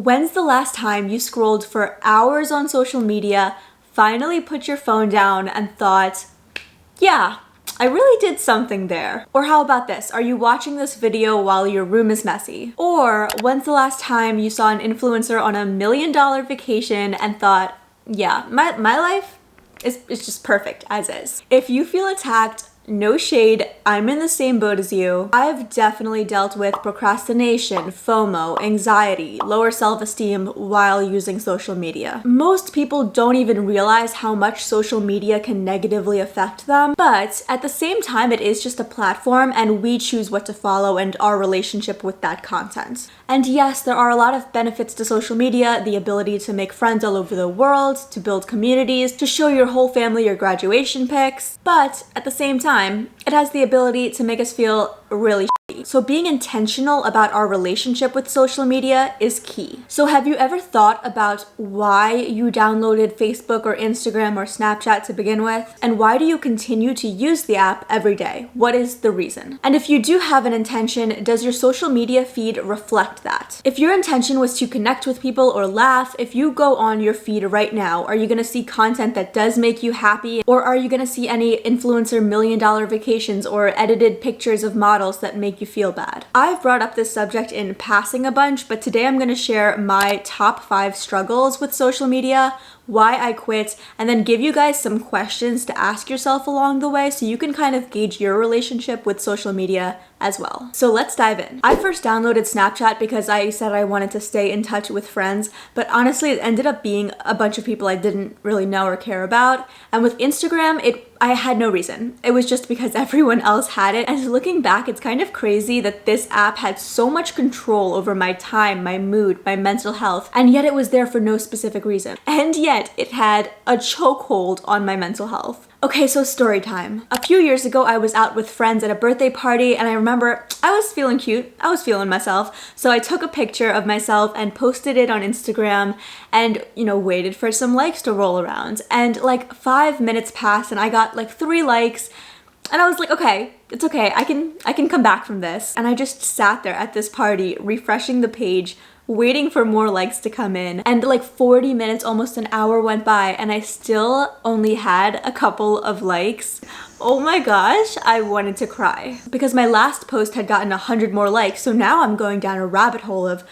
When's the last time you scrolled for hours on social media, finally put your phone down and thought, yeah, I really did something there? Or how about this? Are you watching this video while your room is messy? Or when's the last time you saw an influencer on a $1 million vacation and thought, yeah, my life is just perfect as is? If you feel attacked, no shade, I'm in the same boat as you. I've definitely dealt with procrastination, FOMO, anxiety, lower self-esteem while using social media. Most people don't even realize how much social media can negatively affect them, but at the same time, it is just a platform and we choose what to follow and our relationship with that content. And yes, there are a lot of benefits to social media, the ability to make friends all over the world, to build communities, to show your whole family your graduation pics, but at the same time, it has the ability to make us feel really shitty. So being intentional about our relationship with social media is key. So have you ever thought about why you downloaded Facebook or Instagram or Snapchat to begin with? And why do you continue to use the app every day? What is the reason? And if you do have an intention, does your social media feed reflect that? If your intention was to connect with people or laugh, if you go on your feed right now, are you gonna see content that does make you happy? Or are you gonna see any influencer $1 million vacations or edited pictures of models that make you feel bad? I've brought up this subject in passing a bunch, but today I'm gonna share my top 5 struggles with social media, why I quit, and then give you guys some questions to ask yourself along the way so you can kind of gauge your relationship with social media as well. So let's dive in. I first downloaded Snapchat because I said I wanted to stay in touch with friends, but honestly it ended up being a bunch of people I didn't really know or care about. And with Instagram, I had no reason. It was just because everyone else had it. And looking back, it's kind of crazy that this app had so much control over my time, my mood, my mental health, and yet it was there for no specific reason. And yet it had a chokehold on my mental health. Okay, so story time. A few years ago, I was out with friends at a birthday party, and I remember I was feeling cute. I was feeling myself. So I took a picture of myself and posted it on Instagram and, waited for some likes to roll around. And like 5 minutes passed and I got like 3 likes. And I was like, okay, it's okay. I can come back from this. And I just sat there at this party, refreshing the page, waiting for more likes to come in, and like 40 minutes, almost an hour went by and I still only had a couple of likes. Oh my gosh, I wanted to cry because my last post had gotten 100 more likes. So now I'm going down a rabbit hole of,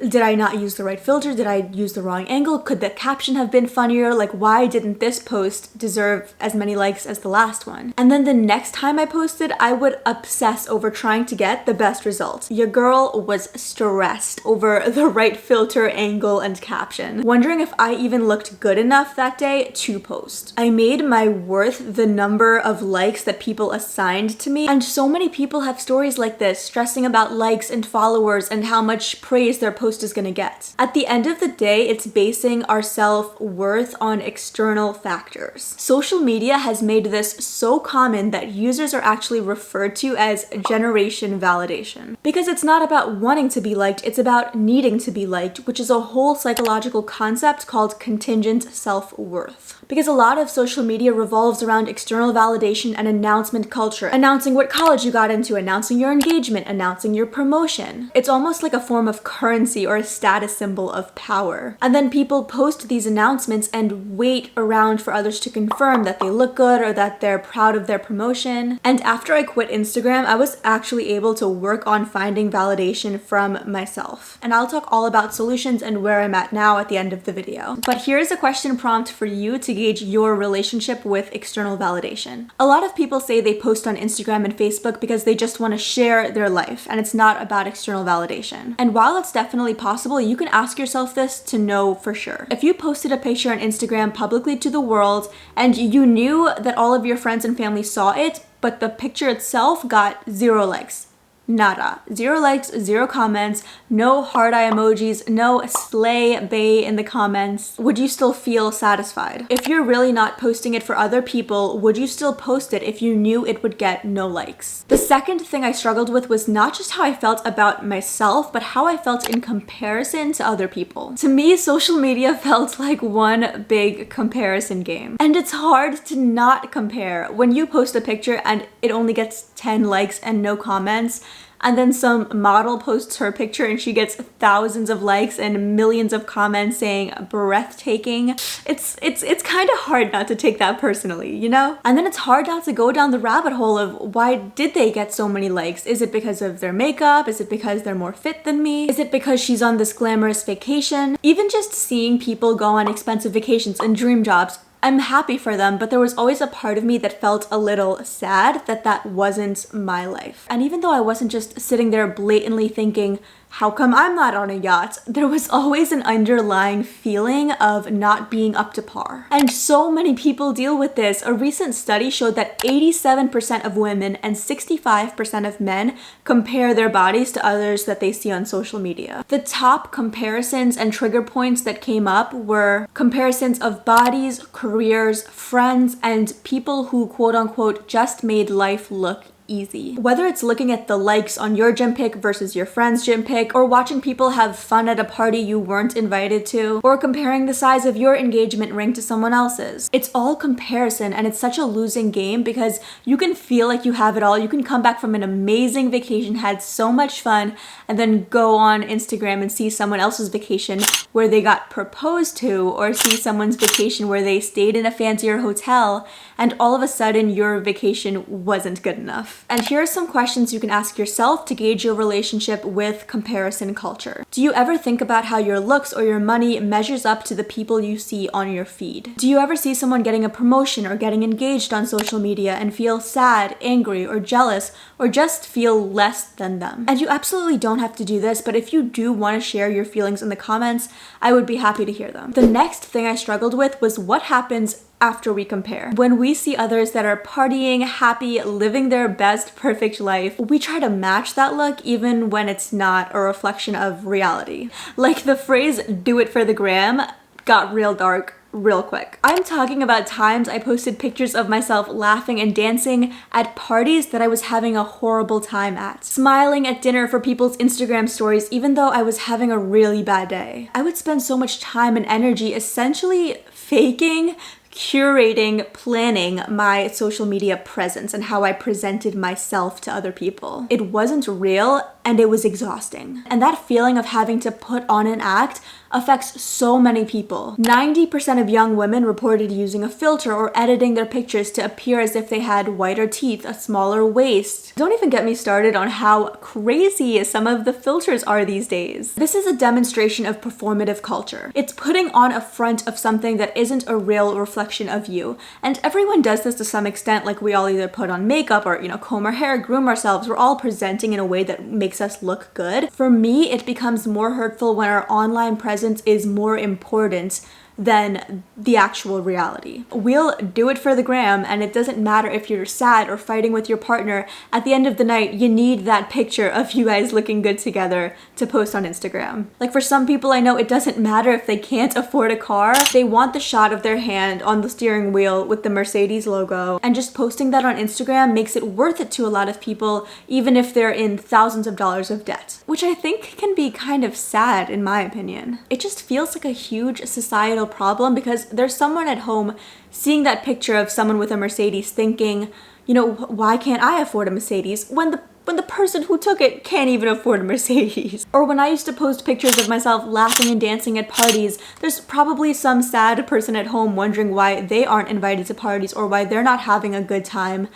did I not use the right filter? Did I use the wrong angle? Could the caption have been funnier? Like, why didn't this post deserve as many likes as the last one? And then the next time I posted, I would obsess over trying to get the best result. Your girl was stressed over the right filter, angle, and caption, wondering if I even looked good enough that day to post. I made my worth the number of likes that people assigned to me, and so many people have stories like this, stressing about likes and followers and how much praise their post is gonna get. At the end of the day, it's basing our self-worth on external factors. Social media has made this so common that users are actually referred to as generation validation. Because it's not about wanting to be liked, it's about needing to be liked, which is a whole psychological concept called contingent self-worth. Because a lot of social media revolves around external validation and announcement culture, announcing what college you got into, announcing your engagement, announcing your promotion. It's almost like a form of currency or a status symbol of power. And then people post these announcements and wait around for others to confirm that they look good or that they're proud of their promotion. And after I quit Instagram, I was actually able to work on finding validation from myself. And I'll talk all about solutions and where I'm at now at the end of the video. But here's a question prompt for you to gauge your relationship with external validation. A lot of people say they post on Instagram and Facebook because they just want to share their life, and it's not about external validation. And while it's definitely possible, you can ask yourself this to know for sure. If you posted a picture on Instagram publicly to the world and you knew that all of your friends and family saw it, but the picture itself got 0 likes, nada. 0 likes, 0 comments, no heart eye emojis, no slay bae in the comments. Would you still feel satisfied? If you're really not posting it for other people, would you still post it if you knew it would get no likes? The second thing I struggled with was not just how I felt about myself, but how I felt in comparison to other people. To me, social media felt like one big comparison game. And it's hard to not compare. When you post a picture and it only gets 10 likes and no comments, and then some model posts her picture and she gets thousands of likes and millions of comments saying breathtaking. It's kind of hard not to take that personally, you know? And then it's hard not to go down the rabbit hole of why did they get so many likes? Is it because of their makeup? Is it because they're more fit than me? Is it because she's on this glamorous vacation? Even just seeing people go on expensive vacations and dream jobs, I'm happy for them, but there was always a part of me that felt a little sad that that wasn't my life. And even though I wasn't just sitting there blatantly thinking, how come I'm not on a yacht? There was always an underlying feeling of not being up to par. And so many people deal with this. A recent study showed that 87% of women and 65% of men compare their bodies to others that they see on social media. The top comparisons and trigger points that came up were comparisons of bodies, careers, friends, and people who quote unquote just made life look easy. Whether it's looking at the likes on your gym pic versus your friend's gym pic, or watching people have fun at a party you weren't invited to, or comparing the size of your engagement ring to someone else's. It's all comparison, and it's such a losing game because you can feel like you have it all. You can come back from an amazing vacation, had so much fun, and then go on Instagram and see someone else's vacation where they got proposed to, or see someone's vacation where they stayed in a fancier hotel, and all of a sudden your vacation wasn't good enough. And here are some questions you can ask yourself to gauge your relationship with comparison culture. Do you ever think about how your looks or your money measures up to the people you see on your feed? Do you ever see someone getting a promotion or getting engaged on social media and feel sad, angry, or jealous, or just feel less than them? And you absolutely don't have to do this, but if you do want to share your feelings in the comments, I would be happy to hear them. The next thing I struggled with was what happens after we compare. When we see others that are partying, happy, living their best, perfect life, we try to match that look even when it's not a reflection of reality. Like the phrase, "do it for the gram," got real dark real quick. I'm talking about times I posted pictures of myself laughing and dancing at parties that I was having a horrible time at. Smiling at dinner for people's Instagram stories even though I was having a really bad day. I would spend so much time and energy essentially faking, curating, planning my social media presence and how I presented myself to other people. It wasn't real and it was exhausting. And that feeling of having to put on an act affects so many people. 90% of young women reported using a filter or editing their pictures to appear as if they had whiter teeth, a smaller waist. Don't even get me started on how crazy some of the filters are these days. This is a demonstration of performative culture. It's putting on a front of something that isn't a real reflection of you. And everyone does this to some extent, like we all either put on makeup or, comb our hair, groom ourselves. We're all presenting in a way that makes us look good. For me, it becomes more hurtful when our online presence is more important than the actual reality. We'll do it for the gram, and it doesn't matter if you're sad or fighting with your partner. At the end of the night, you need that picture of you guys looking good together to post on Instagram. Like for some people I know, it doesn't matter if they can't afford a car. They want the shot of their hand on the steering wheel with the Mercedes logo, and just posting that on Instagram makes it worth it to a lot of people, even if they're in thousands of dollars of debt, which I think can be kind of sad in my opinion. It just feels like a huge societal problem because there's someone at home seeing that picture of someone with a Mercedes thinking, why can't I afford a Mercedes when the person who took it can't even afford a Mercedes? Or when I used to post pictures of myself laughing and dancing at parties, there's probably some sad person at home wondering why they aren't invited to parties or why they're not having a good time.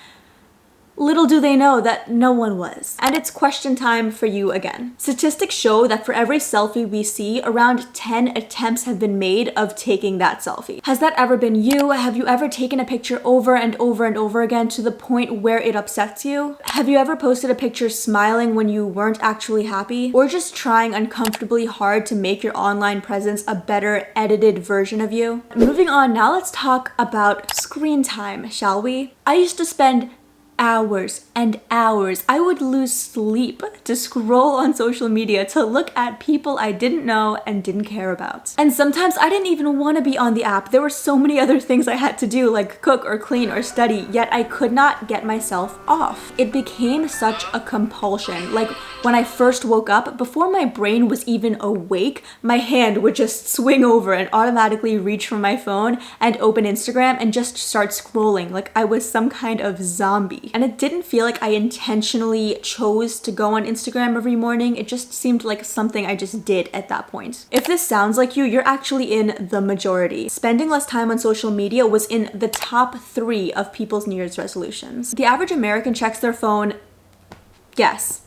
Little do they know that no one was. And it's question time for you again. Statistics show that for every selfie we see, around 10 attempts have been made of taking that selfie. Has that ever been you? Have you ever taken a picture over and over and over again to the point where it upsets you? Have you ever posted a picture smiling when you weren't actually happy? Or just trying uncomfortably hard to make your online presence a better edited version of you? Moving on, now let's talk about screen time, shall we? I used to spend hours and hours. I would lose sleep to scroll on social media to look at people I didn't know and didn't care about. And sometimes I didn't even want to be on the app. There were so many other things I had to do, like cook or clean or study, yet I could not get myself off. It became such a compulsion. Like when I first woke up, before my brain was even awake, my hand would just swing over and automatically reach for my phone and open Instagram and just start scrolling like I was some kind of zombie. happy. And it didn't feel like I intentionally chose to go on Instagram every morning. It just seemed like something I just did at that point. If this sounds like you, you're actually in the majority. Spending less time on social media was in the top 3 of people's New Year's resolutions. The average American checks their phone, guess,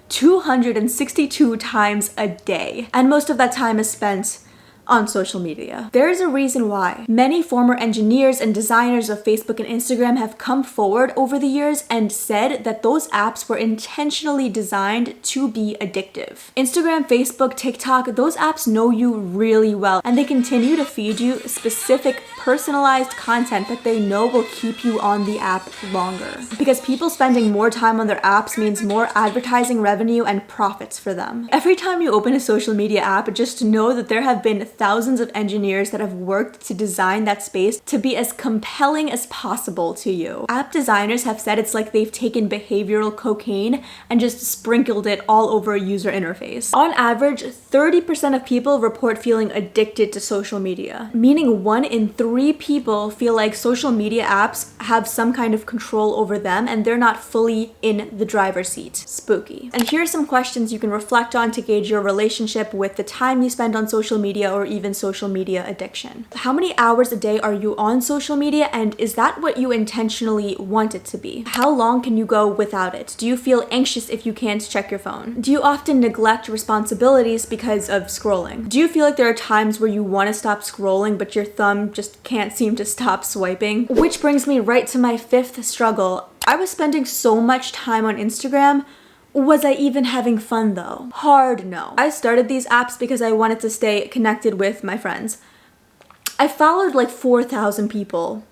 262 times a day. And most of that time is spent on social media. There is a reason why. Many former engineers and designers of Facebook and Instagram have come forward over the years and said that those apps were intentionally designed to be addictive. Instagram, Facebook, TikTok, those apps know you really well, and they continue to feed you specific personalized content that they know will keep you on the app longer. Because people spending more time on their apps means more advertising revenue and profits for them. Every time you open a social media app, just know that there have been thousands of engineers that have worked to design that space to be as compelling as possible to you. App designers have said it's like they've taken behavioral cocaine and just sprinkled it all over a user interface. On average, 30% of people report feeling addicted to social media, meaning 1 in 3 people feel like social media apps have some kind of control over them and they're not fully in the driver's seat. Spooky. And here are some questions you can reflect on to gauge your relationship with the time you spend on social media or even social media addiction. How many hours a day are you on social media, and is that what you intentionally want it to be? How long can you go without it? Do you feel anxious if you can't check your phone? Do you often neglect responsibilities because of scrolling? Do you feel like there are times where you want to stop scrolling but your thumb just can't seem to stop swiping? Which brings me right to my 5th struggle. I was spending so much time on Instagram. Was I even having fun though? Hard no. I started these apps because I wanted to stay connected with my friends. I followed like 4,000 people.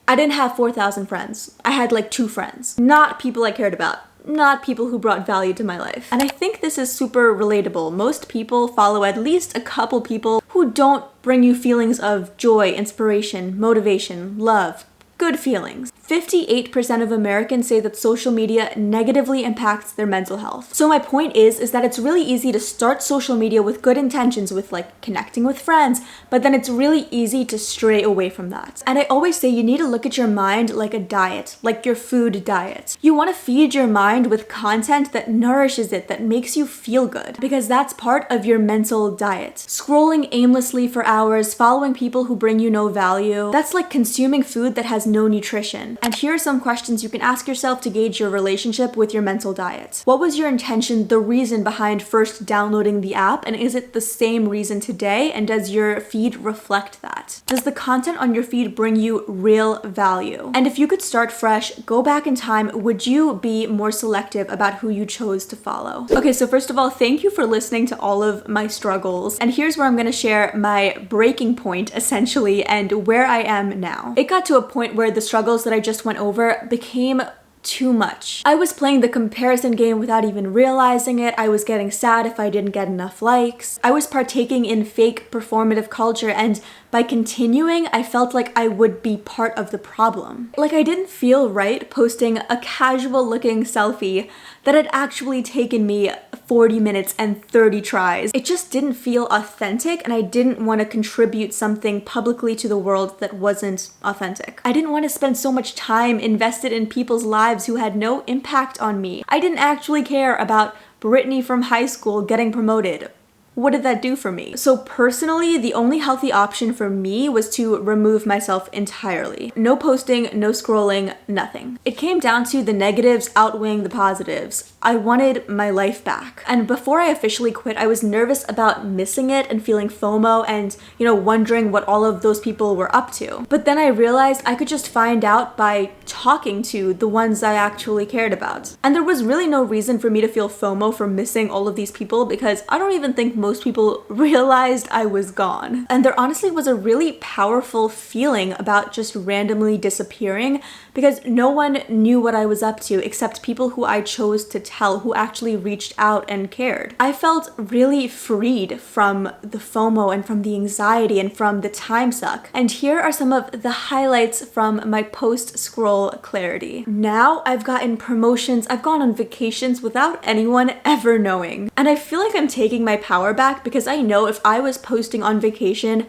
I didn't have 4,000 friends. I had like 2 friends. Not people I cared about. Not people who brought value to my life. And I think this is super relatable. Most people follow at least a couple people who don't bring you feelings of joy, inspiration, motivation, love, good feelings. 58% of Americans say that social media negatively impacts their mental health. So my point is that it's really easy to start social media with good intentions, with like connecting with friends, but then it's really easy to stray away from that. And I always say you need to look at your mind like a diet, like your food diet. You want to feed your mind with content that nourishes it, that makes you feel good, because that's part of your mental diet. Scrolling aimlessly for hours, following people who bring you no value, that's like consuming food that has no nutrition. And here are some questions you can ask yourself to gauge your relationship with your mental diet. What was your intention, the reason behind first downloading the app, and is it the same reason today, and does your feed reflect that? Does the content on your feed bring you real value? And if you could start fresh, go back in time, would you be more selective about who you chose to follow? Okay, so first of all, thank you for listening to all of my struggles. And here's where I'm gonna share my breaking point, essentially, and where I am now. It got to a point where the struggles that I just went over became too much. I was playing the comparison game without even realizing it. I was getting sad if I didn't get enough likes. I was partaking in fake performative culture, and by continuing, I felt like I would be part of the problem. Like I didn't feel right posting a casual looking selfie that had actually taken me 40 minutes and 30 tries. It just didn't feel authentic, and I didn't want to contribute something publicly to the world that wasn't authentic. I didn't want to spend so much time invested in people's lives who had no impact on me. I didn't actually care about Brittany from high school getting promoted. What did that do for me? So personally, the only healthy option for me was to remove myself entirely. No posting, no scrolling, nothing. It came down to the negatives outweighing the positives. I wanted my life back. And before I officially quit, I was nervous about missing it and feeling FOMO and, wondering what all of those people were up to. But then I realized I could just find out by talking to the ones I actually cared about. And there was really no reason for me to feel FOMO for missing all of these people, because I don't even think most people realized I was gone. And there honestly was a really powerful feeling about just randomly disappearing, because no one knew what I was up to except people who I chose to tell, who actually reached out and cared. I felt really freed from the FOMO and from the anxiety and from the time suck. And here are some of the highlights from my post-scroll clarity. Now I've gotten promotions, I've gone on vacations without anyone ever knowing. And I feel like I'm taking my power back, because I know if I was posting on vacation,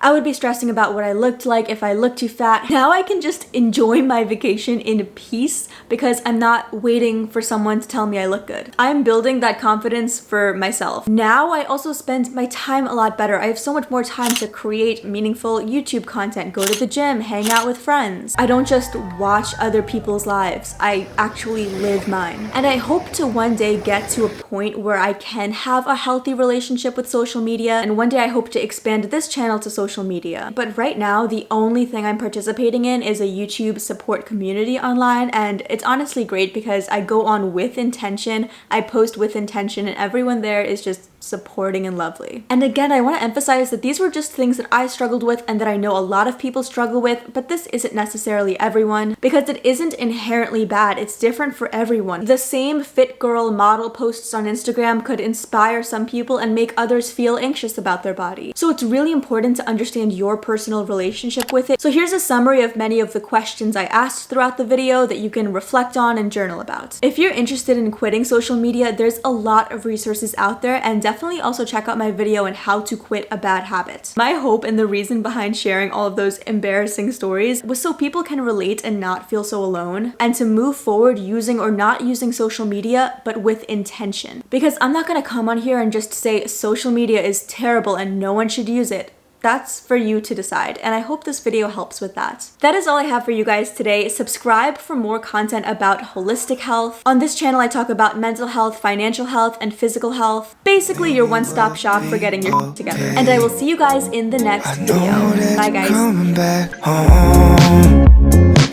I would be stressing about what I looked like if I looked too fat. Now I can just enjoy my vacation in peace because I'm not waiting for someone to tell me I look good. I'm building that confidence for myself. Now I also spend my time a lot better. I have so much more time to create meaningful YouTube content, go to the gym, hang out with friends. I don't just watch other people's lives. I actually live mine. And I hope to one day get to a point where I can have a healthy relationship with social media, and one day I hope to expand this channel to social media. But right now, the only thing I'm participating in is a YouTube support community online, and it's honestly great because I go on with intention, I post with intention, and everyone there is just supporting and lovely. And again, I want to emphasize that these were just things that I struggled with and that I know a lot of people struggle with, but this isn't necessarily everyone because it isn't inherently bad. It's different for everyone. The same fit girl model posts on Instagram could inspire some people and make others feel anxious about their body. So it's really important to understand your personal relationship with it. So here's a summary of many of the questions I asked throughout the video that you can reflect on and journal about. If you're interested in quitting social media, there's a lot of resources out there, and definitely also check out my video on how to quit a bad habit. My hope and the reason behind sharing all of those embarrassing stories was so people can relate and not feel so alone, and to move forward using or not using social media, but with intention. Because I'm not gonna come on here and just say social media is terrible and no one should use it. That's for you to decide, and I hope this video helps with that. That is all I have for you guys today. Subscribe for more content about holistic health. On this channel, I talk about mental health, financial health, and physical health. Basically, your one-stop shop for getting your together. And I will see you guys in the next video. Bye, guys.